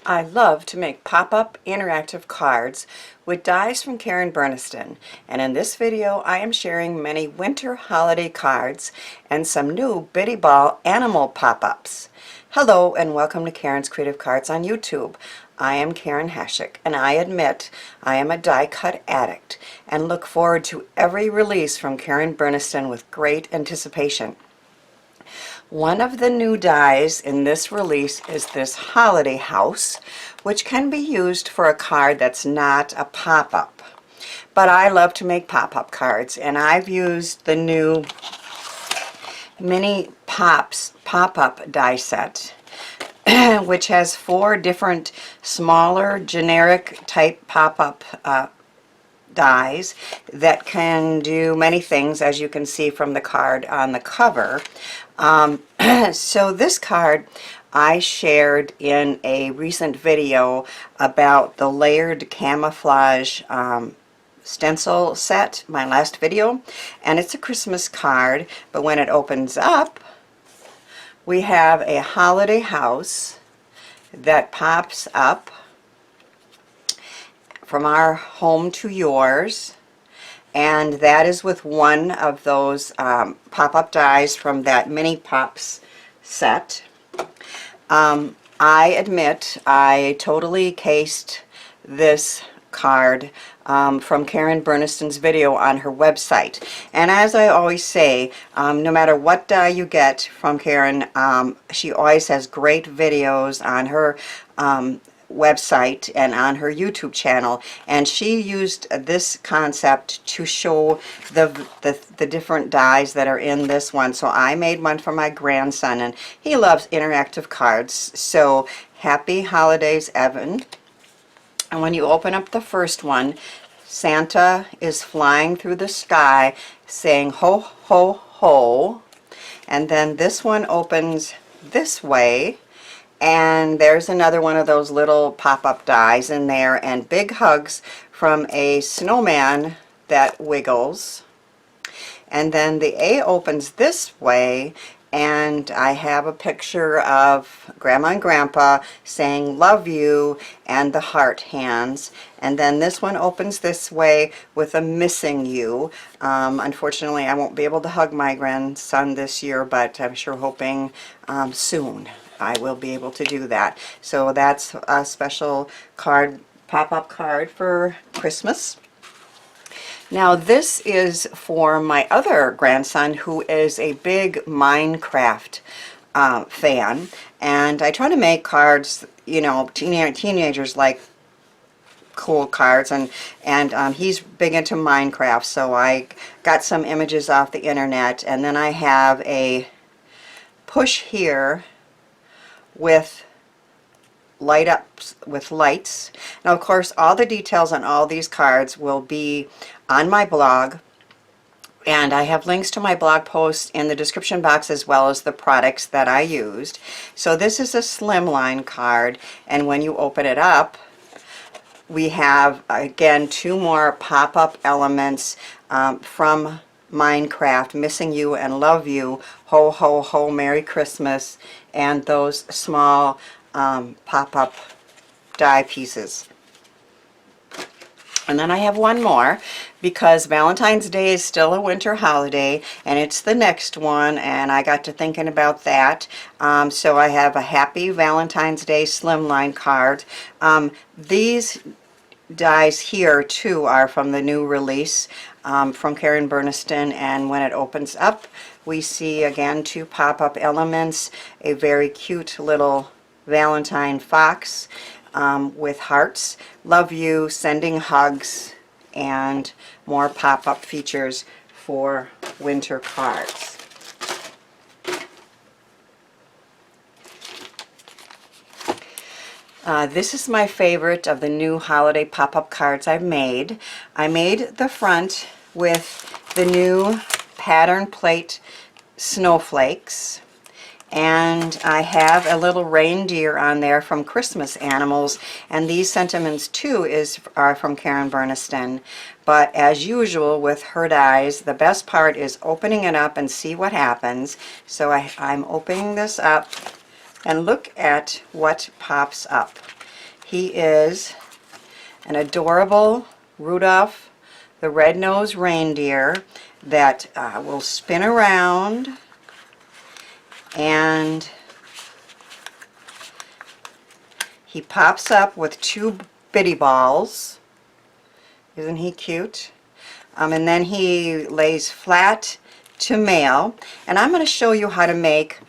I love to make pop-up interactive cards with dies from Karen Burniston, and in this video I am sharing many winter holiday cards and some new Bitty Ball animal pop-ups. Hello and welcome to Karen's Creative Cards on YouTube. I am Karen Hashik, and I admit I am a die cut addict and look forward to every release from Karen Burniston with great anticipation. One of the new dies in this release is this holiday house, which can be used for a card that's not a pop-up. But I love to make pop-up cards, and I've used the new Mini Pops pop-up die set, which has 4 different smaller generic type pop-up dies that can do many things, as you can see from the card on the cover. So this card I shared in a recent video about the layered camouflage stencil set, my last video, and it's a Christmas card, but when it opens up we have a holiday house that pops up from our home to yours, and that is with one of those pop-up dies from that Mini Pops set. I admit I totally cased this card from Karen Burniston's video on her website, and as I always say, no matter what die you get from Karen, she always has great videos on her website and on her YouTube channel, and she used this concept to show the different dies that are in this one. So I made one for my grandson, and he loves interactive cards. So happy holidays, Evan. And when you open up the first one, Santa is flying through the sky saying ho ho ho, and then this one opens this way, and there's another one of those little pop-up dies in there, and big hugs from a snowman that wiggles. And then the A opens this way, and I have a picture of Grandma and Grandpa saying love you and the heart hands. And then this one opens this way with a missing you. Unfortunately I won't be able to hug my grandson this year, but I'm sure hoping soon I will be able to do that. So that's a special card, pop-up card for Christmas. Now this is for my other grandson, who is a big Minecraft fan, and I try to make cards, you know, teenagers like cool cards, and he's big into Minecraft, so I got some images off the internet, and then I have a push here with light ups with lights. Now of course all the details on all these cards will be on my blog, and I have links to my blog posts in the description box as well as the products that I used. So this is a slimline card, and when you open it up we have again 2 more pop-up elements from Minecraft, missing you and love you, ho ho ho, Merry Christmas, and those small pop-up die pieces. And then I have one more, because Valentine's Day is still a winter holiday, and it's the next one, and I got to thinking about that. So I have a Happy Valentine's Day slimline card. These dies here too are from the new release from Karen Burniston, and when it opens up we see again 2 pop-up elements, a very cute little Valentine fox with hearts, love you, sending hugs, and more pop-up features for winter cards. This is my favorite of the new holiday pop-up cards I've made. I made the front with the new pattern plate Snowflakes, and I have a little reindeer on there from Christmas Animals, and these sentiments too are from Karen Burniston. But as usual with her dies, the best part is opening it up and see what happens. So I'm opening this up, and look at what pops up. He is an adorable Rudolph the Red-Nosed Reindeer that will spin around, and he pops up with 2 bitty balls. Isn't he cute? And then he lays flat to male. And I'm going to show you how to make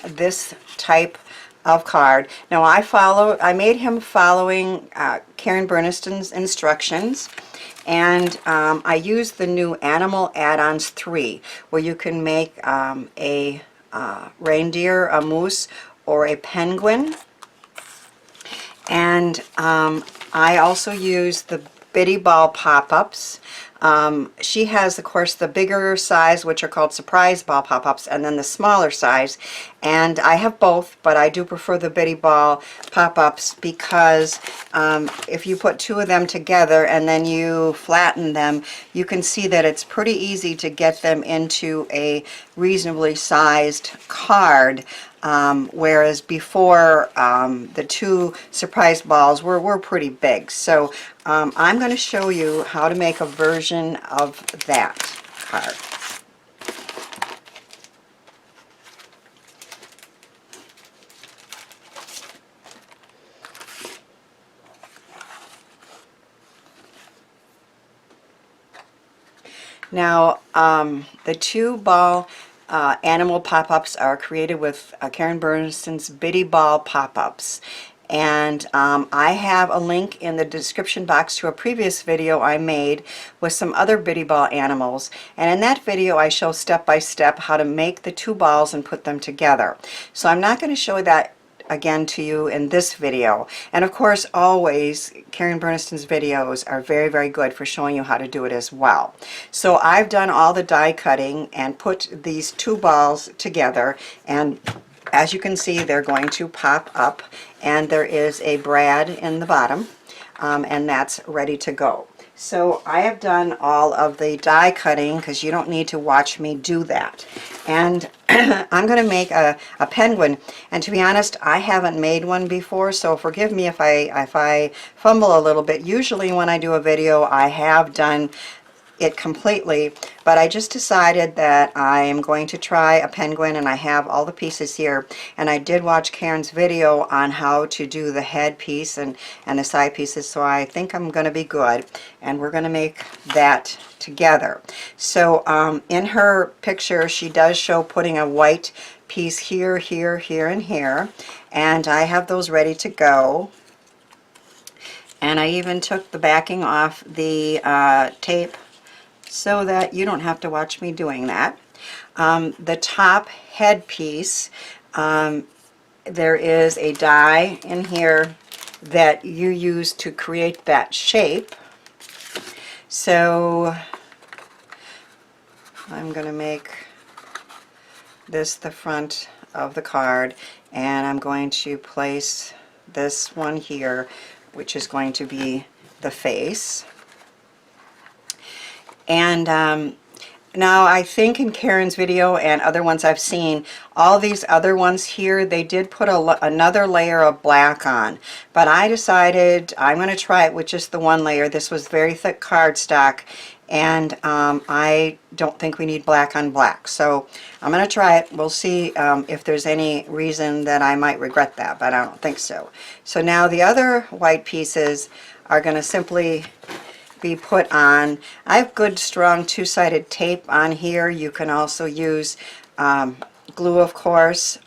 this type of card. Now I made him following Karen Burniston's instructions, and I used the new Animal Add Ons 3, where you can make a reindeer, a moose, or a penguin. And I also used the bitty ball pop-ups. She has, of course, the bigger size, which are called surprise ball pop-ups, and then the smaller size. And I have both, but I do prefer the bitty ball pop-ups because if you put 2 of them together and then you flatten them, you can see that it's pretty easy to get them into a reasonably sized card. Whereas before, the 2 surprise balls were pretty big. So I'm going to show you how to make a version of that card. Now, the 2 ball animal pop-ups are created with Karen Burniston's Bitty Ball pop-ups. And I have a link in the description box to a previous video I made with some other bitty ball animals. And in that video I show step by step how to make the 2 balls and put them together. So I'm not going to show that again to you in this video. And of course, always Karen Burniston's videos are very, very good for showing you how to do it as well. So I've done all the die cutting and put these 2 balls together, and as you can see, they're going to pop up, and there is a brad in the bottom, and that's ready to go. So I have done all of the die cutting because you don't need to watch me do that. And I'm going to make a penguin, and to be honest, I haven't made one before, so forgive me if I fumble a little bit. Usually when I do a video, I have done it completely, but I just decided that I am going to try a penguin, and I have all the pieces here, and I did watch Karen's video on how to do the head piece and the side pieces, so I think I'm going to be good, and we're going to make that together. So in her picture she does show putting a white piece here, here, here, and here, and I have those ready to go. And I even took the backing off the tape so that you don't have to watch me doing that. The top head piece, there is a die in here that you use to create that shape. So I'm going to make this the front of the card, and I'm going to place this one here, which is going to be the face. And now I think in Karen's video and other ones I've seen, all these other ones here, they did put another layer of black on. But I decided I'm going to try it with just the 1 layer. This was very thick cardstock, and I don't think we need black on black. So I'm going to try it. We'll see if there's any reason that I might regret that, but I don't think so. So now the other white pieces are going to simply be put on. I have good strong 2-sided tape on here. You can also use glue, of course.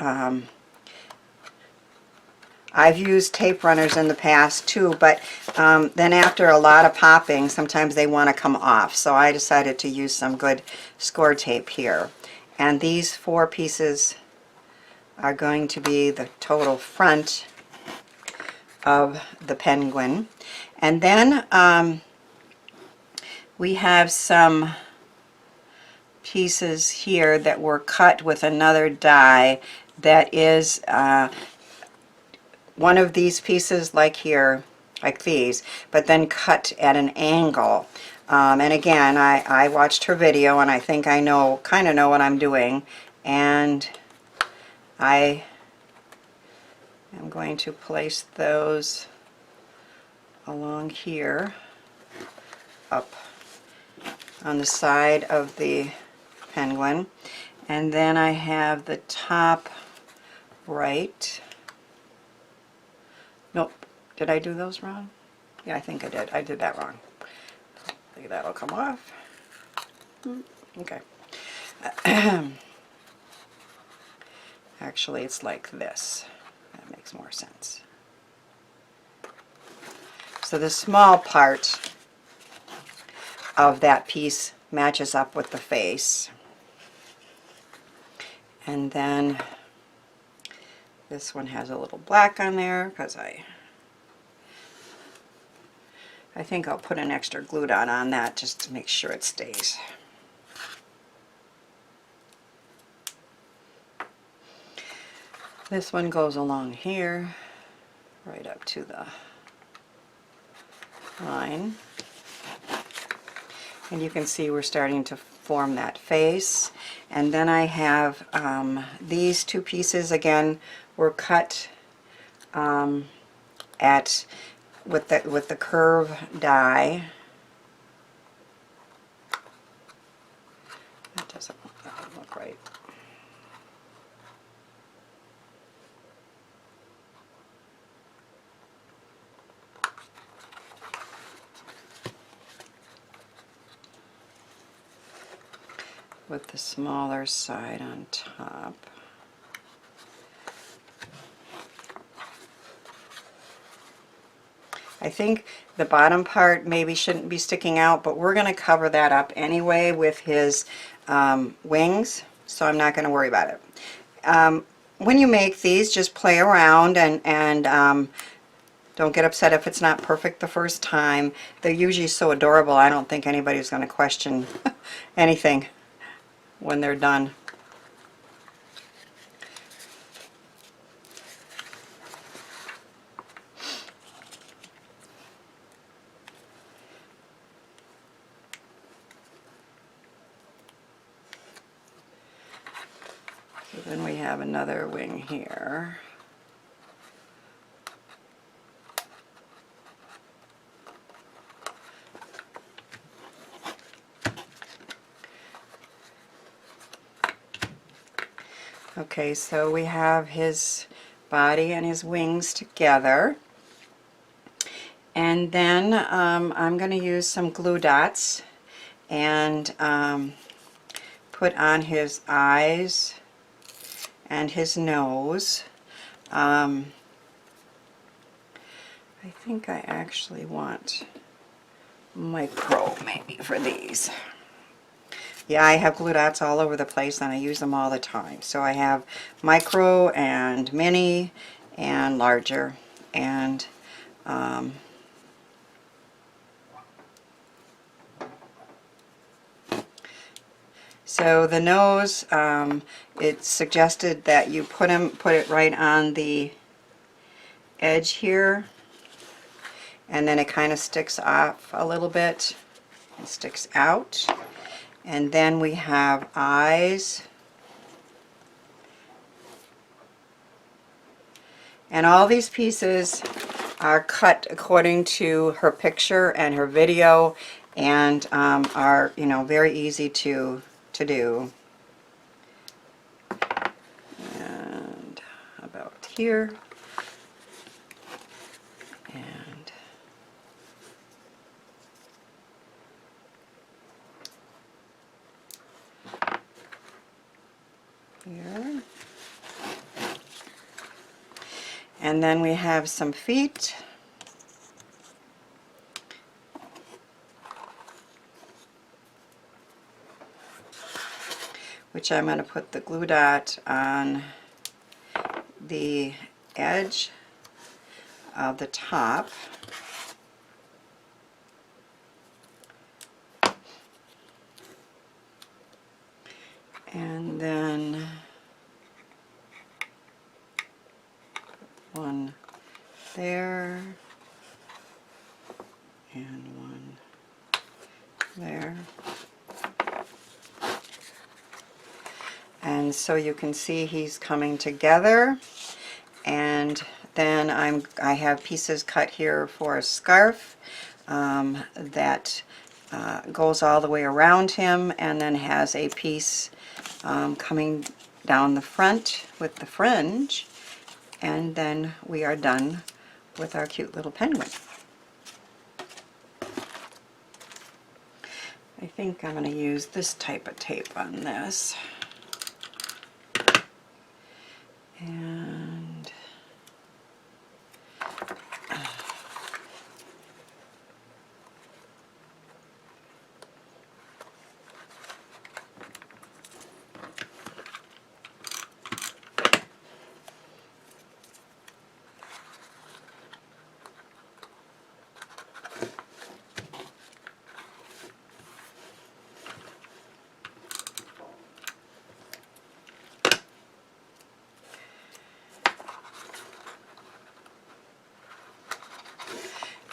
I've used tape runners in the past too, but then after a lot of popping, sometimes they want to come off. So I decided to use some good score tape here. And these 4 pieces are going to be the total front of the penguin. And then we have some pieces here that were cut with another die that is one of these pieces, like here, like these, but then cut at an angle. And again, I watched her video, and I think I kind of know what I'm doing, and I am going to place those along here, up on the side of the penguin. And then I have the top right. Nope, did I do those wrong? Yeah, I think I did. I did that wrong. I think that'll come off. Okay. Actually, it's like this. That makes more sense. So the small part of that piece matches up with the face. And then this one has a little black on there because I think I'll put an extra glue dot on that just to make sure it stays. This one goes along here, right up to the line. And you can see we're starting to form that face. And then I have these two pieces again were cut with the curve die. That doesn't look right. With the smaller side on top. I think the bottom part maybe shouldn't be sticking out, but we're going to cover that up anyway with his wings, so I'm not going to worry about it. When you make these, just play around and don't get upset if it's not perfect the first time. They're usually so adorable, I don't think anybody's going to question anything when they're done. So then we have another wing here. Okay, so we have his body and his wings together. And then I'm going to use some glue dots and put on his eyes and his nose. I think I actually want micro maybe for these. Yeah, I have glue dots all over the place and I use them all the time. So I have micro and mini and larger. And so the nose, it's suggested that you put it right on the edge here, and then it kind of sticks off a little bit and sticks out. And then we have eyes. And all these pieces are cut according to her picture and her video, and are, you know, very easy to do. And about here. And here. And then we have some feet. Which I'm going to put the glue dot on the edge of the top. And then one there and one there. And so you can see he's coming together. And then I have pieces cut here for a scarf that goes all the way around him, and then has a piece coming down the front with the fringe, and then we are done with our cute little penguin. I think I'm going to use this type of tape on this. And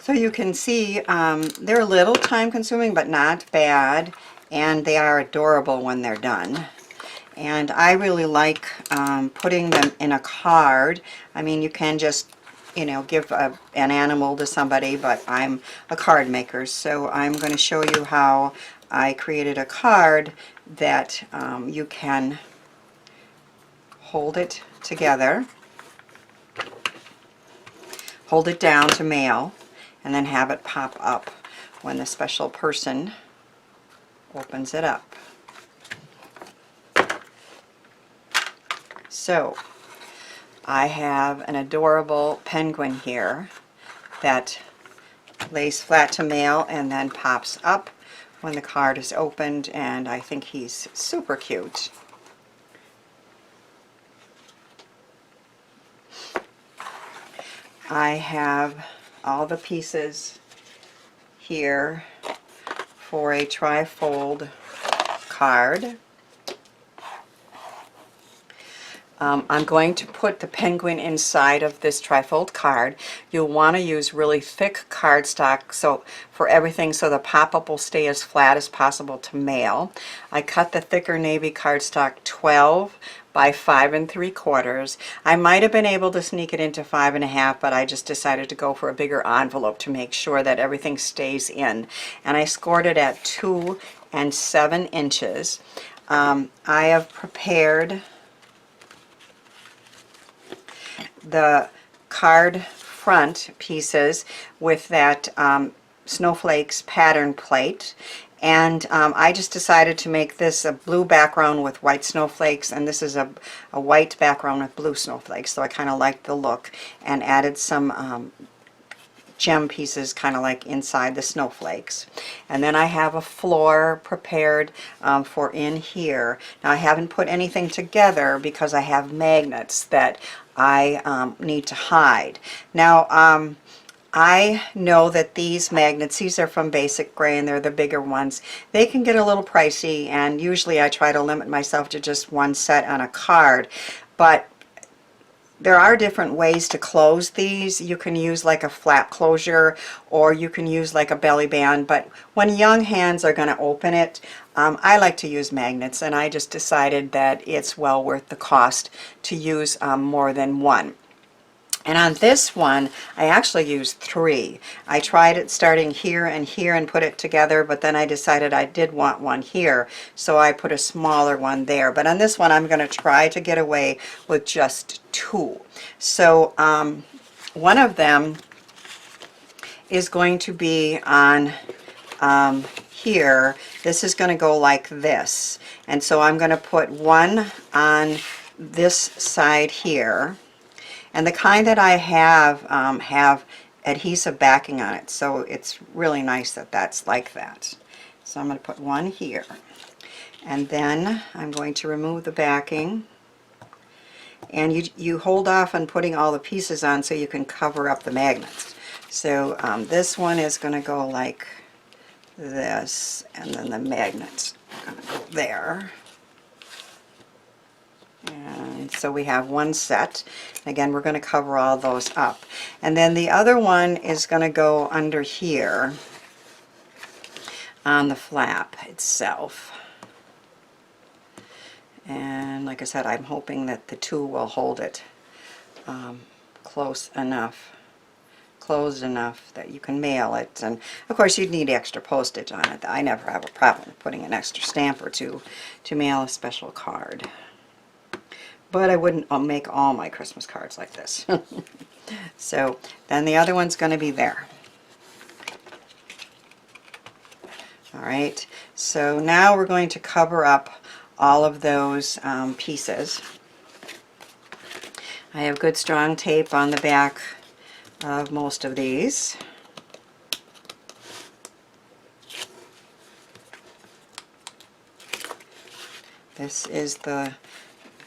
so you can see they're a little time consuming, but not bad, and they are adorable when they're done. And I really like putting them in a card. I mean, you can just, you know, give an animal to somebody, but I'm a card maker, so I'm going to show you how I created a card that you can hold it together, hold it down to mail, and then have it pop up when the special person opens it up. So I have an adorable penguin here that lays flat to mail and then pops up when the card is opened, and I think he's super cute. I have all the pieces here for a trifold card. I'm going to put the penguin inside of this trifold card. You'll want to use really thick cardstock for everything, so the pop-up will stay as flat as possible to mail. I cut the thicker navy cardstock 12 by 5 3/4. I might have been able to sneak it into 5 1/2, but I just decided to go for a bigger envelope to make sure that everything stays in. And I scored it at 2 7 inches. I have prepared the card front pieces with that Snowflakes pattern plate, and I just decided to make this a blue background with white snowflakes, and this is a white background with blue snowflakes, so I kind of liked the look, and added some gem pieces kind of like inside the snowflakes. And then I have a floor prepared for in here. Now I haven't put anything together because I have magnets that I need to hide. Now I know that these magnets, these are from Basic Gray, and they're the bigger ones. They can get a little pricey, and usually I try to limit myself to just one set on a card, but there are different ways to close these. You can use like a flap closure, or you can use like a belly band, but when young hands are going to open it, I like to use magnets, and I just decided that it's well worth the cost to use more than one. And on this one, I actually used 3. I tried it starting here and put it together, but then I decided I did want one here, so I put a smaller one there. But on this one, I'm going to try to get away with just 2. So one of them is going to be on here. This is going to go like this. And so I'm going to put one on this side here. And the kind that I have adhesive backing on it, so it's really nice that that's like that. So I'm going to put one here. And then I'm going to remove the backing. And you hold off on putting all the pieces on so you can cover up the magnets. So this one is going to go like this, and then the magnet's going to go there. And so we have one set. Again, we're going to cover all those up. And then the other one is going to go under here on the flap itself. And like I said, I'm hoping that the 2 will hold it close enough, closed enough that you can mail it. And of course you'd need extra postage on it. I never have a problem putting an extra stamp or two to mail a special card. But I wouldn't make all my Christmas cards like this. So then the other one's going to be there. Alright, so now we're going to cover up all of those pieces. I have good strong tape on the back of most of these. This is the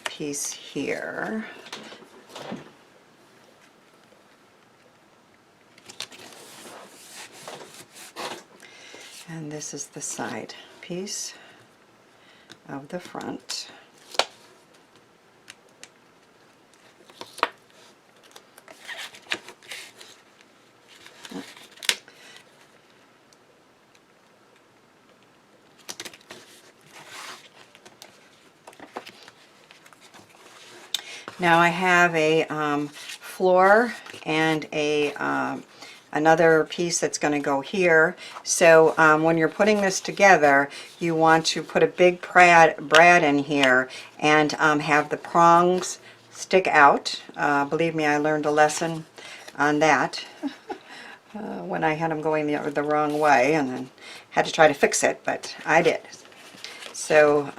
piece here. And this is the side piece of the front. Now I have a floor and a another piece that's going to go here. So when you're putting this together, you want to put a big brad in here and have the prongs stick out. Believe me, I learned a lesson on that when I had them going the wrong way, and then had to try to fix it, but I did. So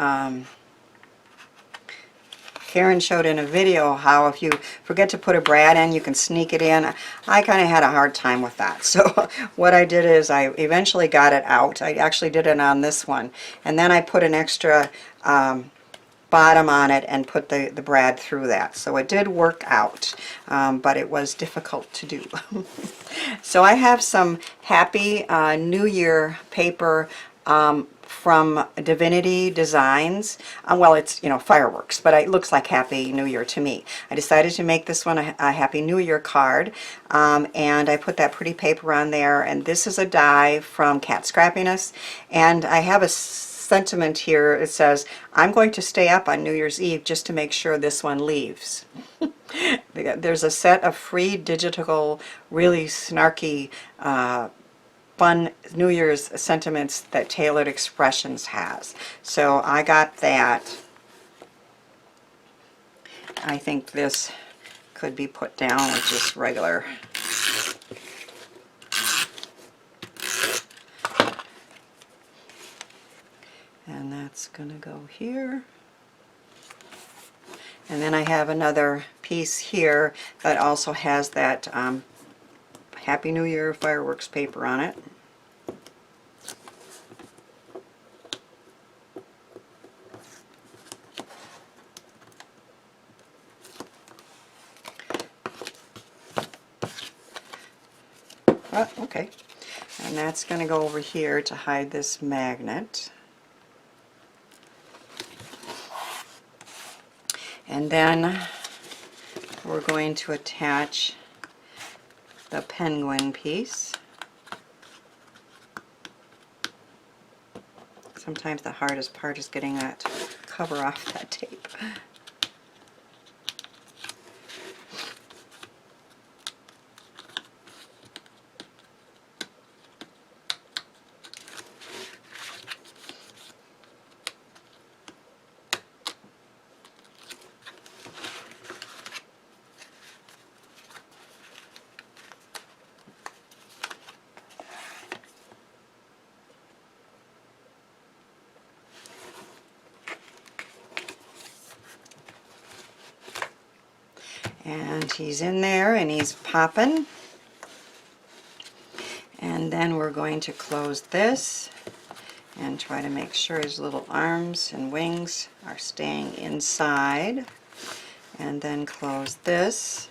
Karen showed in a video how if you forget to put a brad in, you can sneak it in. I kind of had a hard time with that. So what I did is I eventually got it out. I actually did it on this one. And then I put an extra bottom on it and put the brad through that. So it did work out, but it was difficult to do. So I have some Happy New Year paper from Divinity Designs. Well, it's, you know, fireworks, but it looks like Happy New Year to me. I decided to make this one a Happy New Year card, and I put that pretty paper on there, and this is a die from Cat Scrappiness, and I have a sentiment here. It says, I'm going to stay up on New Year's Eve just to make sure this one leaves. There's a set of free digital, really snarky, fun New Year's sentiments that Tailored Expressions has. So I got that. I think this could be put down with just regular. And that's going to go here. And then I have another piece here that also has that Happy New Year fireworks paper on it. Oh, okay. And that's going to go over here to hide this magnet. And then we're going to attach the penguin piece. Sometimes the hardest part is getting that cover off that tape. And he's in there and he's popping. And then we're going to close this and try to make sure his little arms and wings are staying inside. And then close this.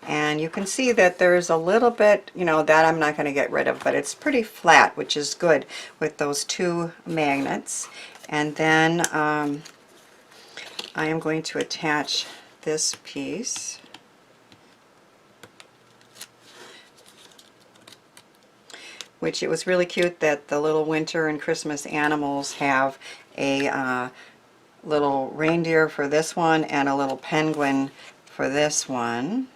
And you can see that there's a little bit, you know, that I'm not going to get rid of, but it's pretty flat, which is good with those two magnets. And then I am going to attach this piece. Which it was really cute that the little winter and Christmas animals have a little reindeer for this one and a little penguin for this one.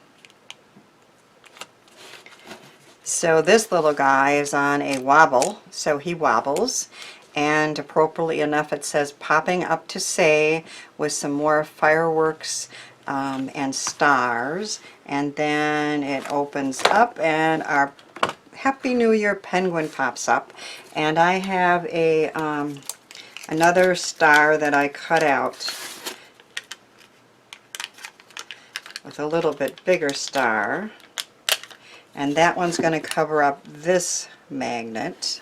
So this little guy is on a wobble, so he wobbles, and appropriately enough it says popping up to say, with some more fireworks and stars, and then it opens up and our Happy New Year penguin pops up, and I have a another star that I cut out with a little bit bigger star, and that one's going to cover up this magnet.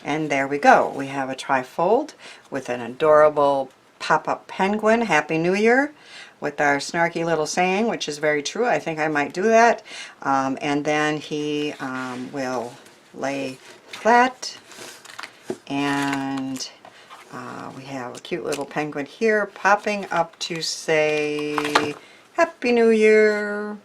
And there we go. We have a trifold with an adorable pop-up penguin, Happy New Year, with our snarky little saying, which is very true. I think I might do that. And then he will lay flat, and we have a cute little penguin here popping up to say Happy New Year.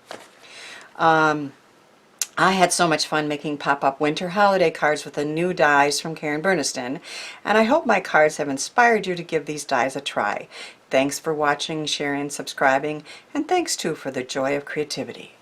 I had so much fun making pop-up winter holiday cards with the new dies from Karen Burniston, and I hope my cards have inspired you to give these dies a try. Thanks for watching, sharing, subscribing, and thanks too for the joy of creativity.